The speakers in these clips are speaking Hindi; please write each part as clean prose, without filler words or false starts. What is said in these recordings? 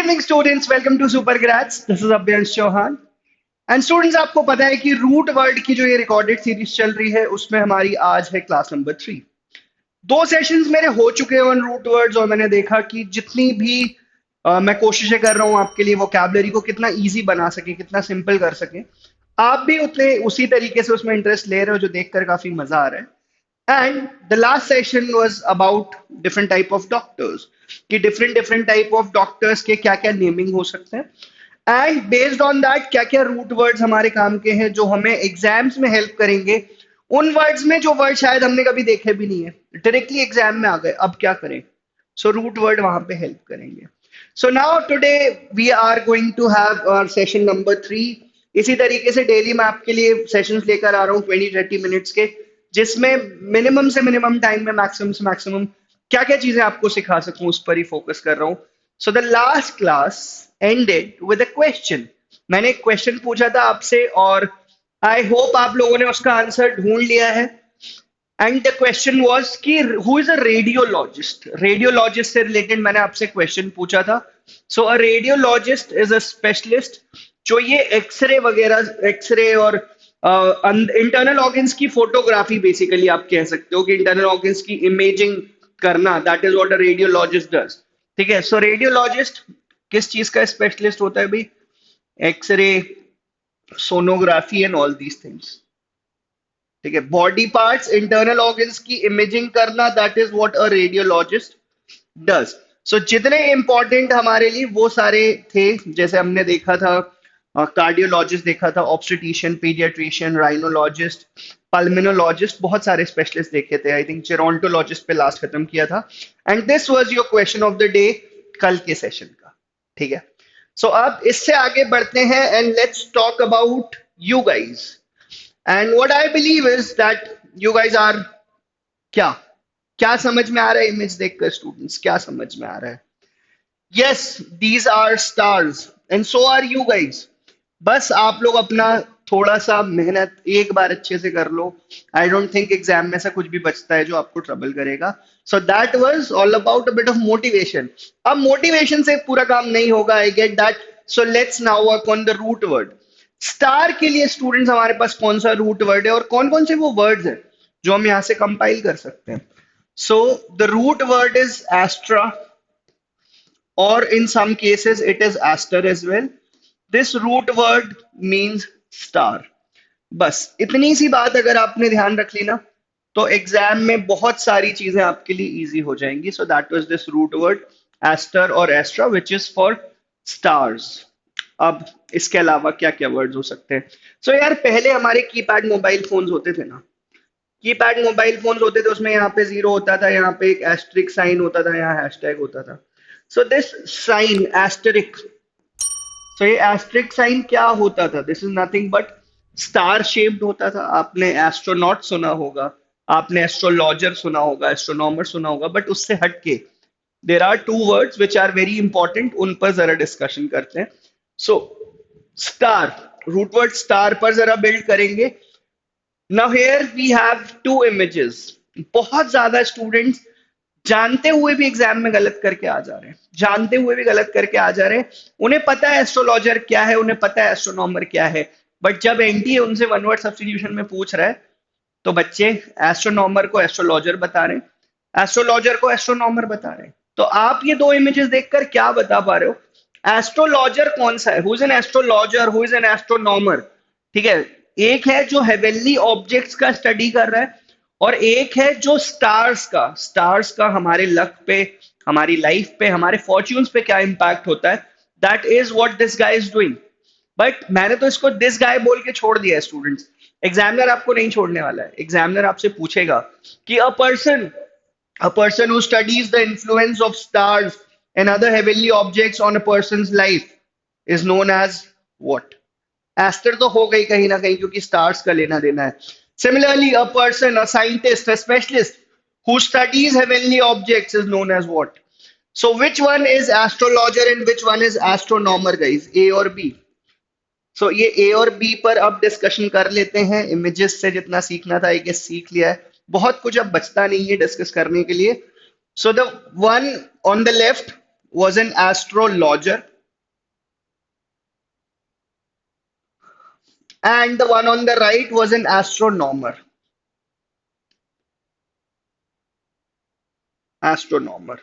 Good evening students, welcome to Super Grads. This is Abhyansh Chauhan. And students, आपको पता है कि रूट वर्ड की जो ये रिकॉर्डेड सीरीज चल रही है उसमें हमारी आज है क्लास नंबर 3। दो सेशंस मेरे हो चुके हैं ऑन रूट वर्ड्स और मैंने देखा कि जितनी भी मैं कोशिशें कर रहा हूँ आपके लिए वोकैबुलरी को कितना इजी बना सके, कितना सिंपल कर सके, आप भी उतने उसी तरीके से उसमें इंटरेस्ट ले रहे हो, जो देखकर काफी मजा आ रहा है। And the last session was about different type of doctors कि different different type of doctors के क्या क्या नेमिंग हो सकते हैं एंड बेस्ड ऑन दैट क्या क्या रूट वर्ड्स हमारे काम के हैं जो हमें एग्जाम्स में हेल्प करेंगे। उन वर्ड्स में जो वर्ड शायद हमने कभी देखे भी नहीं है, डायरेक्टली एग्जाम में आ गए, अब क्या करें? सो रूट वर्ड वहां पे हेल्प करेंगे। So now today we are going to have our session number 3। इसी तरीके से डेली मैं आपके लिए सेशंस लेकर आ रहा हूँ 20-30 मिनट्स के, जिसमें मिनिमम से मिनिमम टाइम में मैक्सिमम से मैक्सिमम क्या क्या चीजें आपको सिखा सकूं उस पर ही फोकस कर रहा हूं। So the last class ended with a question. मैंने एक क्वेश्चन पूछा था आपसे और आई होप आप लोगों ने उसका आंसर ढूंढ लिया है। एंड द क्वेश्चन वाज कि who is a radiologist. Radiologist से रिलेटेड मैंने आपसे क्वेश्चन पूछा था। सो अ रेडियोलॉजिस्ट इज अ स्पेशलिस्ट जो ये एक्सरे वगैरह, एक्सरे और इंटरनल ऑर्गन्स की फोटोग्राफी, बेसिकली आप कह सकते हो कि इंटरनल ऑर्गन्स की इमेजिंग करना, that is what a radiologist does. ठीक है, सो रेडियोलॉजिस्ट किस चीज का स्पेशलिस्ट होता है भाई? X-ray, sonography and all these things. ठीक है, बॉडी पार्ट्स, इंटरनल ऑर्गन्स की इमेजिंग करना, that is what a radiologist does. So जितने इंपॉर्टेंट हमारे लिए वो सारे थे, जैसे हमने देखा था कार्डियोलॉजिस्ट, देखा था ऑब्स्टेट्रिशियन, पीडियाट्रिशियन, राइनोलॉजिस्ट, पल्मोनोलॉजिस्ट, बहुत सारे स्पेशलिस्ट देखे थे। आई थिंक जेरोंटोलॉजिस्ट पे लास्ट खत्म किया था। And this was your question of the day कल के सेशन का। ठीक है, सो अब इससे आगे बढ़ते हैं and let's talk about you guys. And what I believe is that you guys are, क्या क्या समझ में आ रहा है इमेज देखकर स्टूडेंट्स? क्या समझ में आ रहा है? Yes, these are stars and so are you guys. बस आप लोग अपना थोड़ा सा मेहनत एक बार अच्छे से कर लो। आई डोंट थिंक एग्जाम में से कुछ भी बचता है जो आपको ट्रबल करेगा। So that was all about a bit of motivation. अब मोटिवेशन से पूरा काम नहीं होगा, I get that. So let's now work on the root word. Star के लिए स्टूडेंट्स हमारे पास कौन सा रूट वर्ड है और कौन कौन से वो वर्ड्स हैं जो हम यहाँ से कंपाइल कर सकते हैं? So the root word is astra, or in some cases it is aster as well. This root word means star. बस इतनी सी बात अगर आपने ध्यान रख ली ना, तो एग्जाम में बहुत सारी चीजें आपके लिए इजी हो जाएंगी। So that was this root word aster और astra which is for stars. अब इसके अलावा क्या क्या वर्ड्स हो सकते हैं? सो यार, पहले हमारे कीपैड मोबाइल फोन्स होते थे ना, कीपैड मोबाइल फोन्स होते थे, उसमें यहाँ पे जीरो होता था, यहाँ पे एक एस्ट्रिक साइन होता था, यहाँ हैशटैग होता था। सो दिस साइन एस्टेरिक, सो ये एस्ट्रिक साइन क्या होता था? This is nothing but star shaped होता था। आपने एस्ट्रोनॉट सुना होगा, आपने एस्ट्रोलॉजर सुना होगा, एस्ट्रोनॉमर सुना होगा, बट उससे हटके there are two words which are very important, उन पर जरा डिस्कशन करते हैं। So star, root word star पर जरा बिल्ड करेंगे। Now here we have two images. बहुत ज्यादा स्टूडेंट्स जानते हुए भी एग्जाम में गलत करके आ जा रहे हैं, जानते हुए भी गलत करके आ जा रहे हैं। उन्हें पता है एस्ट्रोलॉजर क्या है, उन्हें पता है एस्ट्रोनॉमर क्या है, बट जब एनटीए उनसे वन वर्ड सब्स्टिट्यूशन में पूछ रहा है तो बच्चे एस्ट्रोनॉमर को एस्ट्रोलॉजर बता रहे हैं, एस्ट्रोलॉजर को एस्ट्रोनॉमर बता रहे हैं। तो आप ये दो इमेजेस देखकर क्या बता पा रहे हो? एस्ट्रोलॉजर कौन सा है? Who is an astrologer, who is an astronomer? ठीक है, एक है जो हेवनली ऑब्जेक्ट्स का स्टडी कर रहा है और एक है जो स्टार्स का हमारे लक पे, हमारी लाइफ पे, हमारे फॉर्च्यून्स पे क्या इंपैक्ट होता है। That is what this guy is doing. But मैंने तो इसको दिस गाय बोल के छोड़ दिया है स्टूडेंट्स। एग्जामिनर आपको नहीं छोड़ने वाला है। एग्जामिनर आपसे पूछेगा कि a person who studies the influence of stars and other heavenly objects on a person's life is known as what? Aster तो हो गई कहीं ना कहीं, क्योंकि स्टार्स का लेना देना है। Similarly a person, a scientist, a specialist who studies heavenly objects is known as what? So which one is astrologer and which one is astronomer guys? A और B? So ये A और B पर अब डिस्कशन कर लेते हैं। इमेजेस से जितना सीखना था एक सीख लिया है, बहुत कुछ अब बचता नहीं है डिस्कस करने के लिए। So the one on the left was an astrologer, and the one on the right was an astronomer. Astronomer.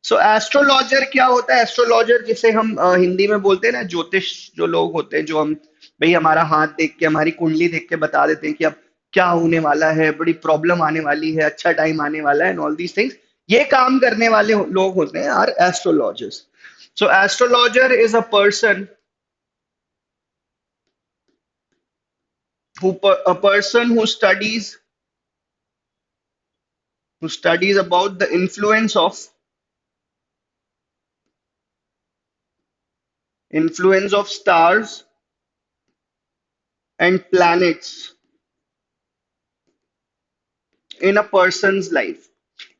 So astrologer क्या होता है? एस्ट्रोलॉजर जिसे हम हिंदी में बोलते हैं ना, ज्योतिष जो लोग होते हैं, जो हम भाई हमारा हाथ देख के, हमारी कुंडली देख के बता देते हैं कि अब क्या होने वाला है, बड़ी प्रॉब्लम आने वाली है, अच्छा टाइम आने वाला है, एंड ऑल दीज थिंग्स। ये काम करने वाले लोग होते हैं are astrologers. So astrologer is a person who studies about the influence of stars and planets in a person's life.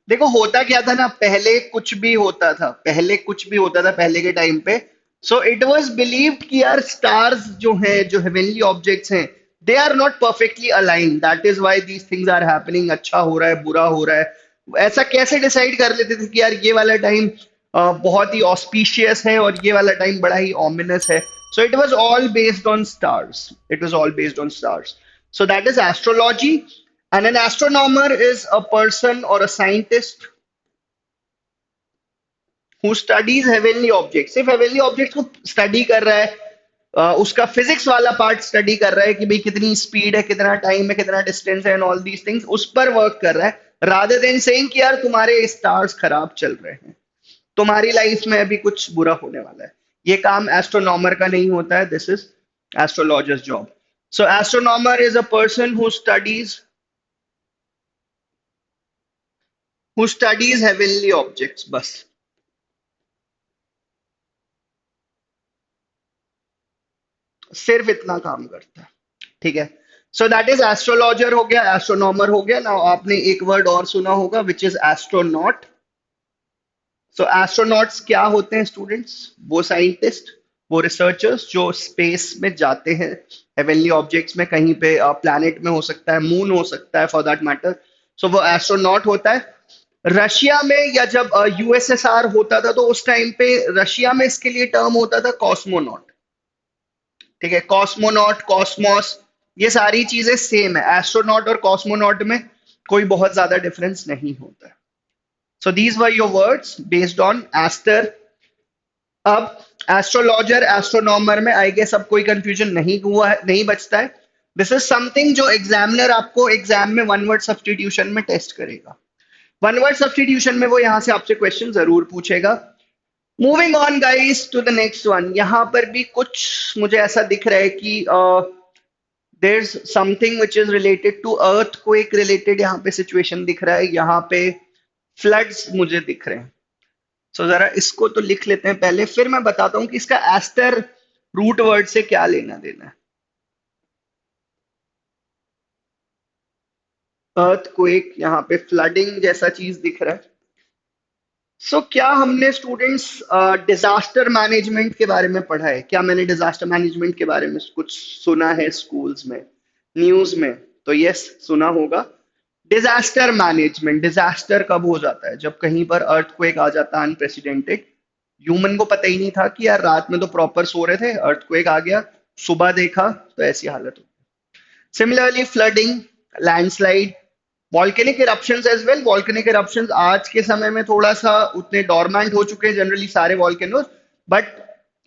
देखो होता क्या था ना, पहले कुछ भी होता था, पहले के टाइम पे. सो इट वाज बिलीव्ड कि यार स्टार्स जो हैं, जो हेवनली ऑब्जेक्ट्स हैं, they are not perfectly aligned. That is why these things are happening. अच्छा हो रहा है, बुरा हो रहा है, ऐसा कैसे डिसाइड कर लेते थे कि यार ये वाला टाइम बहुत ही ऑस्पिशियस है और ये वाला टाइम बड़ा ही ऑमिनस है? So it was all based on stars. So that is astrology. And an astronomer is a person or a scientist who studies heavenly objects. सिर्फ heavenly objects को स्टडी कर रहा है, उसका फिजिक्स वाला पार्ट स्टडी कर रहा है कि भाई कितनी स्पीड है, कितना टाइम है, कितना डिस्टेंस है, एंड ऑल दीज थिंग्स, उस पर वर्क कर रहा है, रादर देन सेइंग कि यार तुम्हारे स्टार्स खराब चल रहे हैं, तुम्हारी लाइफ में अभी कुछ बुरा होने वाला है. ये काम एस्ट्रोनॉमर का नहीं होता है. This is astrologers job. So astronomer is a person who studies heavenly objects. बस सिर्फ इतना काम करता है. ठीक है. सो दैट इज एस्ट्रोलॉजर हो गया, एस्ट्रोनॉमर हो गया. नाउ आपने एक वर्ड और सुना होगा which is astronaut. So astronauts क्या होते हैं स्टूडेंट्स? वो साइंटिस्ट, वो रिसर्चर्स जो स्पेस में जाते हैं हेवनली ऑब्जेक्ट्स में, कहीं पे प्लैनेट में हो सकता है, मून हो सकता है फॉर दैट मैटर. सो वो एस्ट्रोनॉट होता है. रशिया में या जब यूएसएसआर होता था तो उस टाइम पे रशिया में इसके लिए टर्म होता था कॉस्मोनॉट. ठीक है. कॉस्मोनॉट, कॉस्मोस, ये सारी चीजें सेम है. एस्ट्रोनॉट और कॉस्मोनॉट में कोई बहुत ज्यादा डिफरेंस नहीं होता है. So these were your words based on aster. अब एस्ट्रोलॉजर एस्ट्रोनॉमर में आई गेस अब कोई कंफ्यूजन नहीं हुआ है, नहीं बचता है. दिस इज समथिंग जो एग्जामिनर आपको एग्जाम में वन वर्ड सब्सटीट्यूशन में टेस्ट करेगा. वन वर्ड सब्सटीट्यूशन में वो यहां से आपसे क्वेश्चन जरूर पूछेगा. Moving on guys to the next one. यहां पर भी कुछ मुझे ऐसा दिख रहा है कि there's something which is related to earthquake related यहाँ पे सिचुएशन दिख रहा है, यहाँ पे फ्लड्स मुझे दिख रहे हैं. सो जरा इसको तो लिख लेते हैं पहले, फिर मैं बताता हूँ कि इसका एस्टर रूट वर्ड से क्या लेना देना है. अर्थक्वेक, यहाँ पे फ्लडिंग जैसा चीज दिख रहा है. क्या हमने स्टूडेंट्स डिजास्टर मैनेजमेंट के बारे में पढ़ा है? क्या मैंने डिजास्टर मैनेजमेंट के बारे में कुछ सुना है स्कूल्स में, न्यूज में? तो यस, सुना होगा. डिजास्टर मैनेजमेंट, डिजास्टर कब हो जाता है? जब कहीं पर अर्थक्वेक आ जाता है अनप्रेसिडेंटेड. ह्यूमन को पता ही नहीं था कि यार रात में तो प्रॉपर सो रहे थे, अर्थक्वेक आ गया, सुबह देखा तो ऐसी हालत हो. Similarly flooding, landslide, volcanic eruptions as well. Volcanic eruptions आज के समय में थोड़ा सा उतने डोरमेंट हो चुके हैं जनरली सारे वॉल्केनोज, बट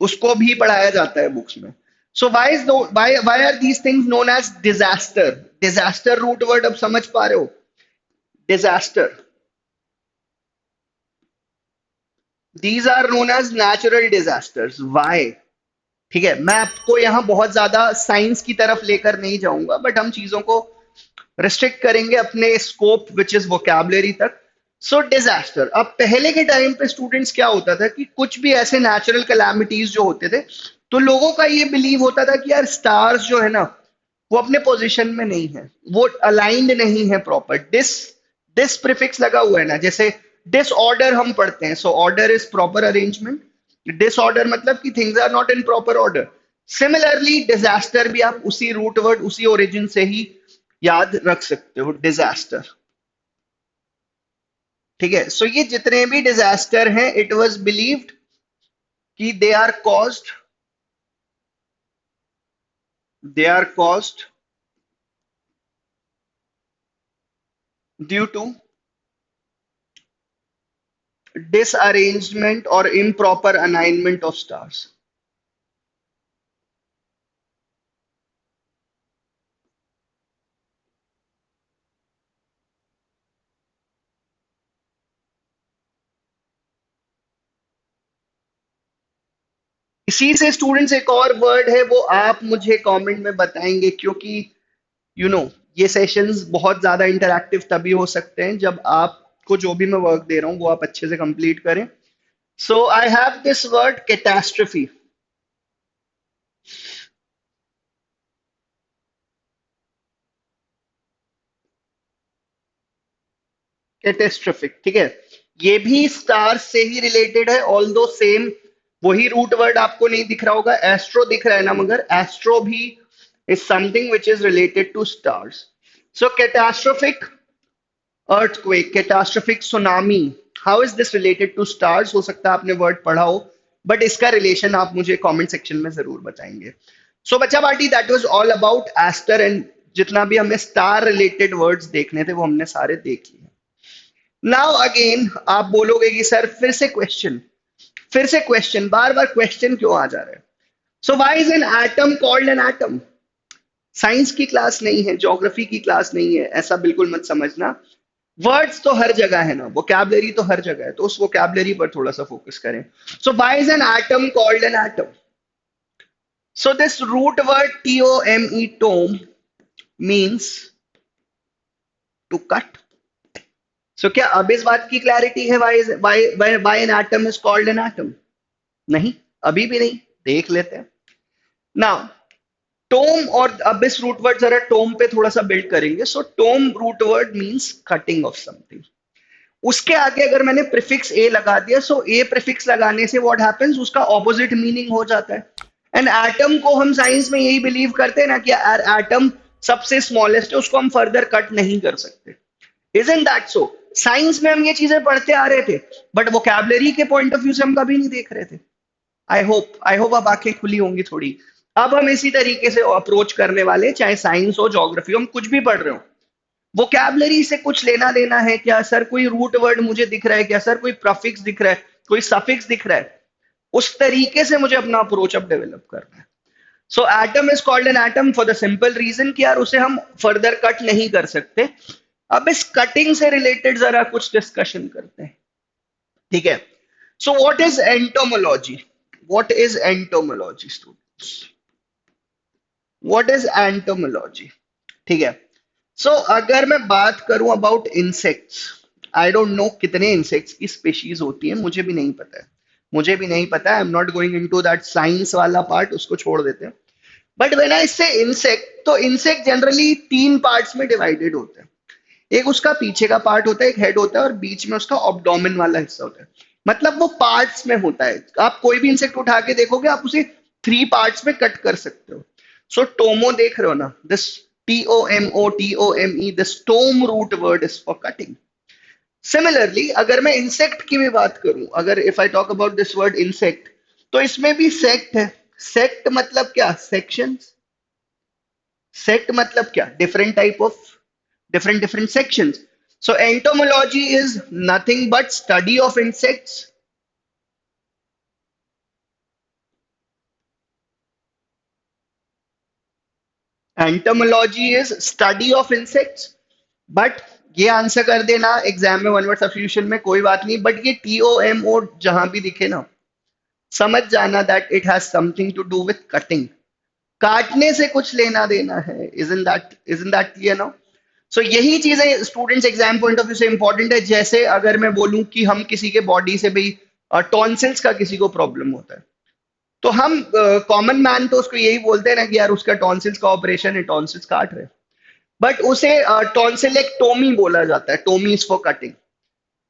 उसको भी पढ़ाया जाता है बुक्स में. So why are these things known as disaster? Disaster root word अब समझ पा रहे हो? Disaster, these are known as natural disasters. Why? ठीक है, मैं आपको यहाँ बहुत ज्यादा साइंस की तरफ लेकर नहीं जाऊंगा, बट हम चीजों को रिस्ट्रिक्ट करेंगे अपने स्कोप विच इज वोकैबुलरी तक. सो डिजास्टर. अब पहले के टाइम पे स्टूडेंट्स क्या होता था कि कुछ भी ऐसे नेचुरल कैलामिटीज जो होते थे, तो लोगों का ये बिलीव होता था कि यार स्टार्स जो है ना, वो अपने पोजीशन में नहीं है, वो अलाइंड नहीं है प्रॉपर. डिस प्रीफिक्स लगा हुआ है ना, जैसे डिसऑर्डर हम पढ़ते हैं. So order is proper arrangement, disorder मतलब कि things are not in proper order. Similarly disaster भी आप उसी रूट वर्ड, उसी ओरिजिन से ही याद रख सकते हो, डिजास्टर. ठीक है. ये जितने भी डिजास्टर हैं, इट वाज बिलीव्ड कि they are caused They are caused due to disarrangement or improper alignment of stars. इसी से स्टूडेंट्स एक और वर्ड है, वो आप मुझे कमेंट में बताएंगे, क्योंकि यू नो ये सेशंस बहुत ज्यादा इंटरैक्टिव तभी हो सकते हैं जब आपको जो भी मैं वर्क दे रहा हूँ वो आप अच्छे से कंप्लीट करें. So I have this word catastrophe. Catastrophic, ठीक है. ये भी स्टार से ही रिलेटेड है, ऑल दो सेम वही रूट वर्ड आपको नहीं दिख रहा होगा, एस्ट्रो दिख रहा है ना, मगर एस्ट्रो भी is something which is related to stars. So catastrophic earthquake, catastrophic tsunami, how is this related to stars? हो सकता है आपने वर्ड पढ़ा हो, बट इसका रिलेशन आप मुझे कमेंट सेक्शन में जरूर बताएंगे. सो बच्चा party, that was all about aster, and जितना भी हमें स्टार रिलेटेड वर्ड्स देखने थे वो हमने सारे देख लिए. नाउ अगेन आप बोलोगे कि सर फिर से क्वेश्चन, फिर से क्वेश्चन, बार बार क्वेश्चन क्यों आ जा रहा है? सो why is an atom called an atom? Science की क्लास नहीं है, ज्योग्राफी की क्लास नहीं है, ऐसा बिल्कुल मत समझना. वर्ड्स तो हर जगह है ना, वोकैबुलरी तो हर जगह है, तो उस वोकैबुलरी पर थोड़ा सा फोकस करें. So why is an atom called an atom? So this root word TOME, tome, means to cut. सो क्या अब इस बात की क्लैरिटी है why an atom is called an atom? नहीं, अभी भी नहीं, देख लेते हैं. नाउ टोम, और अब इस रूट वर्ड जरा टोम पे थोड़ा सा बिल्ड करेंगे. So tome root word means cutting off something. उसके आगे अगर मैंने प्रीफिक्स ए लगा दिया, सो ए प्रीफिक्स लगाने से व्हाट हैपेंस, उसका ऑपोजिट मीनिंग हो जाता है. एंड एटम को हम साइंस में यही बिलीव करते हैं ना कि एटम सबसे स्मॉलेस्ट है, उसको हम फर्दर कट नहीं कर सकते. Isn't that so? साइंस में हम ये चीजें पढ़ते आ रहे थे, बट वोकैबुलरी के पॉइंट ऑफ व्यू से हम कभी नहीं देख रहे थे. आई होप अब आंखें खुली होंगी थोड़ी. अब हम इसी तरीके से अप्रोच करने वाले, चाहे साइंस हो, ज्योग्राफी हो, हम कुछ भी पढ़ रहे हो. वोकैबुलरी से कुछ लेना देना है क्या सर? कोई रूट वर्ड मुझे दिख रहा है क्या सर? कोई प्रफिक्स दिख रहा है, कोई सफिक्स दिख रहा है? उस तरीके से मुझे अपना अप्रोच अब डेवलप करना है. So atom is called an atom for the simple reason कि यार उसे हम फर्दर कट नहीं कर सकते. अब इस कटिंग से रिलेटेड जरा कुछ डिस्कशन करते हैं, ठीक है. So what is entomology? What is entomology students? What is entomology? ठीक है. सो अगर मैं बात करूं about insects, I don't know कितने इंसेक्ट्स की स्पीशीज होती है, मुझे भी नहीं पता है, मुझे भी नहीं पता. I am not going into that science वाला पार्ट, उसको छोड़ देते हैं. बट व्हेन आई से इंसेक्ट, तो इंसेक्ट जनरली तीन पार्ट्स में डिवाइडेड होते हैं. एक उसका पीछे का पार्ट होता है, एक हेड होता है, और बीच में उसका ऑब्डोमेन वाला हिस्सा होता है. मतलब वो पार्ट्स में होता है. आप कोई भी इंसेक्ट उठा के देखोगे, आप उसे थ्री पार्ट्स में कट कर सकते हो. सो टोमो देख रहे हो ना, this TOMO, this tome root word is for cutting. Similarly अगर मैं इंसेक्ट की भी बात करूं, अगर if I talk about this word insect, तो इसमें भी सेक्ट है. सेक्ट मतलब क्या? सेक्शंस. सेक्ट मतलब क्या? Different type of, different sections. So entomology is nothing but study of insects. Entomology is study of insects. But ये आंसर कर देना एग्जाम में वन वर्ड सब्स्टिट्यूशन में, कोई बात नहीं. बट ये TOMO जहां भी दिखे ना, समझ जाना that it has something to do with cutting. काटने से कुछ लेना देना है. Isn't that clear now? So यही चीजें students exam point of view से इंपॉर्टेंट है. जैसे अगर मैं बोलूं कि हम किसी के बॉडी से भाई टॉन्सिल्स का किसी को प्रॉब्लम होता है, तो हम कॉमन मैन तो उसको यही बोलते हैं ना कि यार उसका टॉन्सिल्स का ऑपरेशन है, टॉन्सिल्स काट रहे. बट उसे टॉन्सिलेक्टोमी बोला जाता है. टोमी इज फॉर कटिंग,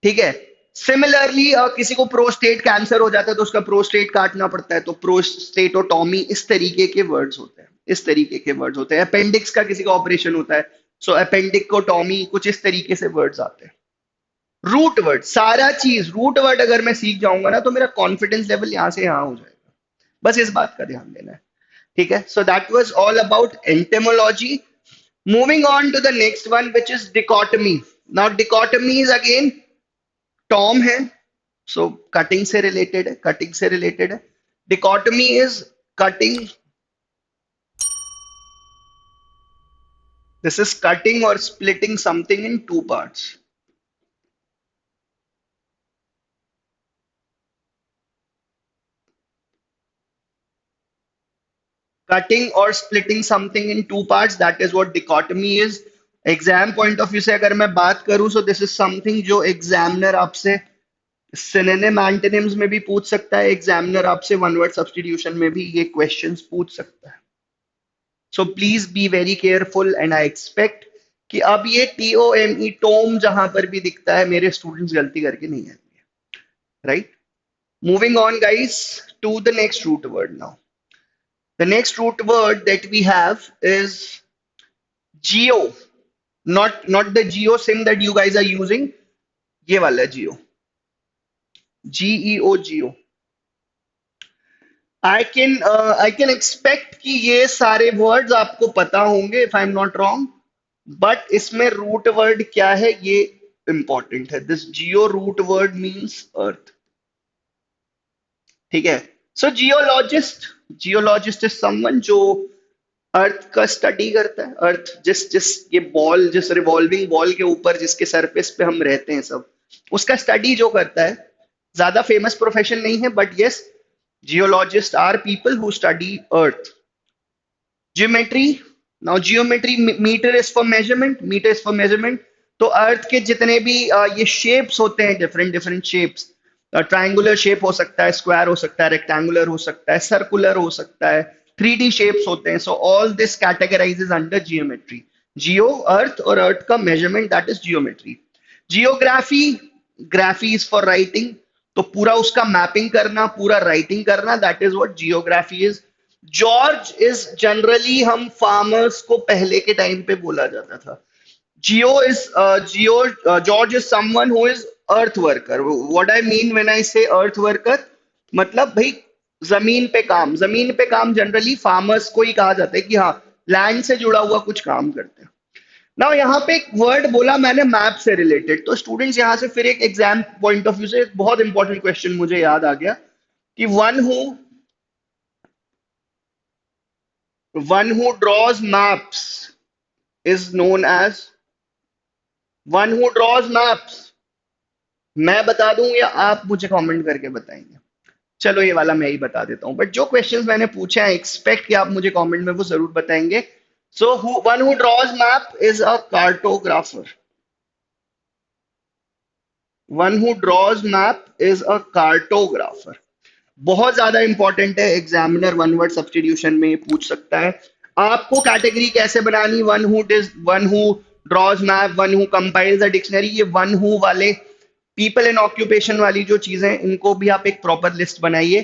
ठीक है. सिमिलरली किसी को प्रोस्टेट कैंसर हो जाता है तो उसका प्रोस्टेट काटना पड़ता है, तो प्रोस्टेटोटॉमी. इस तरीके के वर्ड्स होते हैं, इस तरीके के वर्ड्स होते हैं. अपेंडिक्स का किसी का ऑपरेशन होता है, सो अपेंडिकोटॉमी, कुछ इस तरीके से वर्ड्स आते हैं. रूट वर्ड, सारा चीज रूट वर्ड अगर मैं सीख जाऊंगा ना, तो मेरा कॉन्फिडेंस लेवल यहां से यहां हो जाएगा. बस इस बात का ध्यान देना है. ठीक है, so that was all about entomology. Moving on to the next one which is dichotomy. Now dichotomy is again tome है, सो कटिंग से रिलेटेड है, कटिंग से रिलेटेड है. Dichotomy is cutting. This is cutting or splitting something in two parts. Cutting or splitting something in two parts, that is what dichotomy is. Exam point of view से अगर मैं बात करूं, सो दिस इज समथिंग जो एग्जामिनर आपसे सिनोनिम एंटोनिम्स में भी पूछ सकता है, एग्जामिनर आपसे वन वर्ड सब्स्टिट्यूशन में भी ये क्वेश्चंस पूछ सकता है. So please be very careful and I expect कि अब ये TOME टोम जहां पर भी दिखता है मेरे स्टूडेंट्स गलती करके नहीं आएंगे. Right, moving on guys to the next root word now. The next root word that we have is geo. Not the geo sim that you guys are using. ये वाला geo. GEO geo. I can expect कि ये सारे words आपको पता होंगे if I'm not wrong. But इसमें root word क्या है ये important है. This geo root word means earth. ठीक है. So geologist is someone जो अर्थ का स्टडी करता है. अर्थ जिस जिस ये बॉल, जिस रिवॉल्विंग बॉल के ऊपर जिसके सरफेस पे हम रहते हैं सब, उसका स्टडी जो करता है. ज्यादा फेमस प्रोफेशन नहीं है but yes, geologist are people who study earth. Geometry. Now geometry, metre is for measurement, metre is for measurement. तो अर्थ के जितने भी ये शेप्स होते हैं, different different shapes, triangular shape हो सकता है, स्क्वायर हो सकता है, रेक्टेंगुलर हो सकता है, सर्कुलर हो सकता है, 3D शेप्स होते हैं. So all this categorises under geometry. Geo earth और अर्थ का measurement, that is geometry. Geography, graphy is for writing. तो पूरा उसका मैपिंग करना, पूरा राइटिंग करना, that is what geography is. George is generally, हम फार्मर्स को पहले के टाइम पे बोला जाता था. George is someone who is earth worker. What I mean when I say earth worker, मतलब भाई जमीन पे काम जनरली फार्मर्स को ही कहा जाता है कि हाँ, लैंड से जुड़ा हुआ कुछ काम करते हैं. ना यहाँ पे एक वर्ड बोला मैंने मैप से रिलेटेड, तो स्टूडेंट्स यहाँ से फिर एक एग्जाम पॉइंट ऑफ व्यू से एक बहुत इंपॉर्टेंट क्वेश्चन मुझे याद आ गया कि one who draws maps is known as one who draws maps. मैं बता दूं या आप मुझे कमेंट करके बताएंगे? चलो ये वाला मैं ही बता देता हूं, बट जो क्वेश्चंस मैंने पूछे हैं एक्सपेक्ट कि आप मुझे कमेंट में वो जरूर बताएंगे. So one who draws map is a cartographer. One who draws map is a cartographer. बहुत ज्यादा इंपॉर्टेंट है, एग्जामिनर वन वर्ड सब्स्टिट्यूशन में ये पूछ सकता है. आपको कैटेगरी कैसे बनानी, one who draws map, one who compiles a dictionary, ये वन हु वाले पीपल इन ऑक्यूपेशन वाली जो चीजें, इनको भी आप एक प्रॉपर लिस्ट बनाइए.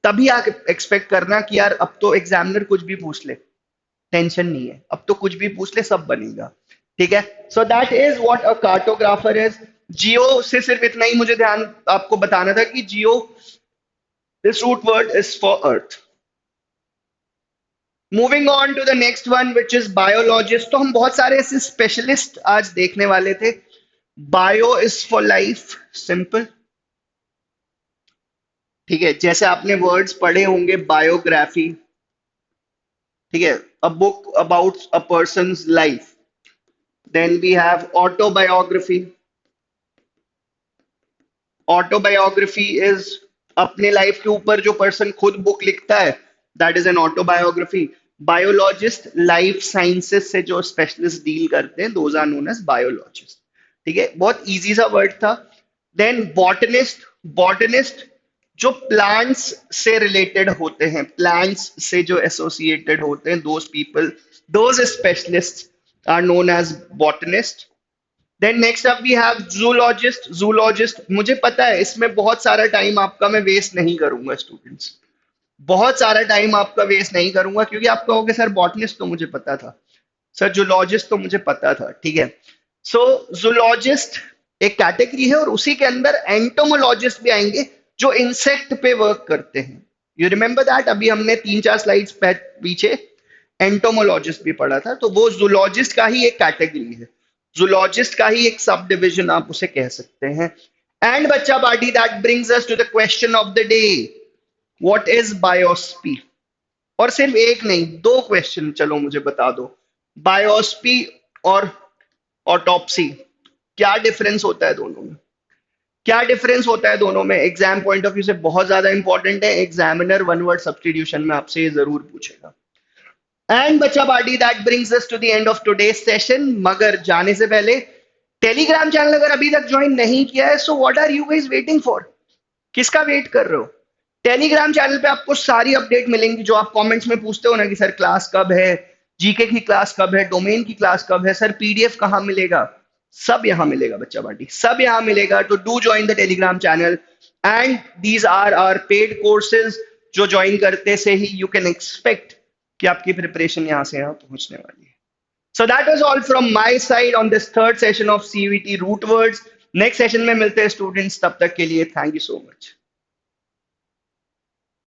तभी आप एक्सपेक्ट करना कि यार अब तो एग्जामिनर कुछ भी पूछ ले, टेंशन नहीं है, अब तो कुछ भी पूछ ले सब बनेगा. ठीक है, so that is what a cartographer is. Geo से सिर्फ इतना ही मुझे ध्यान आपको बताना था कि जियो, this root word is for earth. Moving on to the next one which is biologist. तो हम बहुत सारे ऐसे स्पेशलिस्ट आज देखने वाले थे. Bio is for life, simple. ठीक है, जैसे आपने वर्ड्स पढ़े होंगे, बायोग्राफी. ठीक है, a book about a person's life. Then we have autobiography. Autobiography is अपने लाइफ के ऊपर जो पर्सन खुद बुक लिखता है, that is an autobiography. Biologist life sciences से जो स्पेशलिस्ट डील करते हैं, those are known as biologist. ठीक है, बहुत इजी सा वर्ड था. Then botanist. बॉटनिस्ट जो प्लांट्स से रिलेटेड होते हैं, प्लांट्स से जो एसोसिएटेड होते हैं, those people, those specialist are known as botanist. Then next up we have zoologist. Zoologist, मुझे पता है इसमें बहुत सारा टाइम आपका मैं वेस्ट नहीं करूंगा स्टूडेंट्स, बहुत सारा टाइम आपका वेस्ट नहीं करूंगा, क्योंकि आप कहोगे सर बॉटनिस्ट तो मुझे पता था, सर जूलॉजिस्ट तो मुझे पता था. ठीक है, सो जूलॉजिस्ट एक कैटेगरी है और उसी के अंदर एंटोमोलॉजिस्ट भी आएंगे जो इंसेक्ट पे वर्क करते हैं. You remember that? अभी हमने 3-4 स्लाइड्स पीछे एंटोमोलॉजिस्ट भी पढ़ा था, तो वो जूलॉजिस्ट का ही एक कैटेगरी है, जूलॉजिस्ट का ही एक सब डिविजन आप उसे कह सकते हैं। एंड बच्चा party, that brings us to the question of the day, what is biosphere? और सिर्फ एक नहीं, दो क्वेश्चन चलो मुझे बता दो, बायोस्पी और ऑटोप्सी, क्या डिफरेंस होता है दोनों में? क्या डिफरेंस होता है दोनों में? एग्जाम पॉइंट ऑफ व्यू से बहुत ज्यादा इंपॉर्टेंट है, एग्जामिनर वन वर्ड सब्सटीट्यूशन में आपसे ये जरूर पूछेगा। एंड बच्चा party, that brings us to the end of today's session. मगर जाने से पहले, टेलीग्राम चैनल अगर अभी तक ज्वाइन नहीं किया है, so what are you guys waiting for? किसका वेट कर रहे हो? टेलीग्राम चैनल पे आपको सारी अपडेट मिलेंगी, जो आप कमेंट्स में पूछते हो ना कि सर क्लास कब है, जीके की क्लास कब है, डोमेन की क्लास कब है, सर पीडीएफ कहाँ मिलेगा, सब यहाँ मिलेगा बच्चा पार्टी, सब यहाँ मिलेगा। तो do join the Telegram channel, and these are our paid courses, जो ज्वाइन करते से ही यू कैन एक्सपेक्ट कि आपकी प्रिपरेशन यहाँ से यहाँ पहुंचने वाली है। So that was all from my side on this third session of CUET root words. Next session में मिलते हैं स्टूडेंट्स, तब तक के लिए थैंक यू सो मच।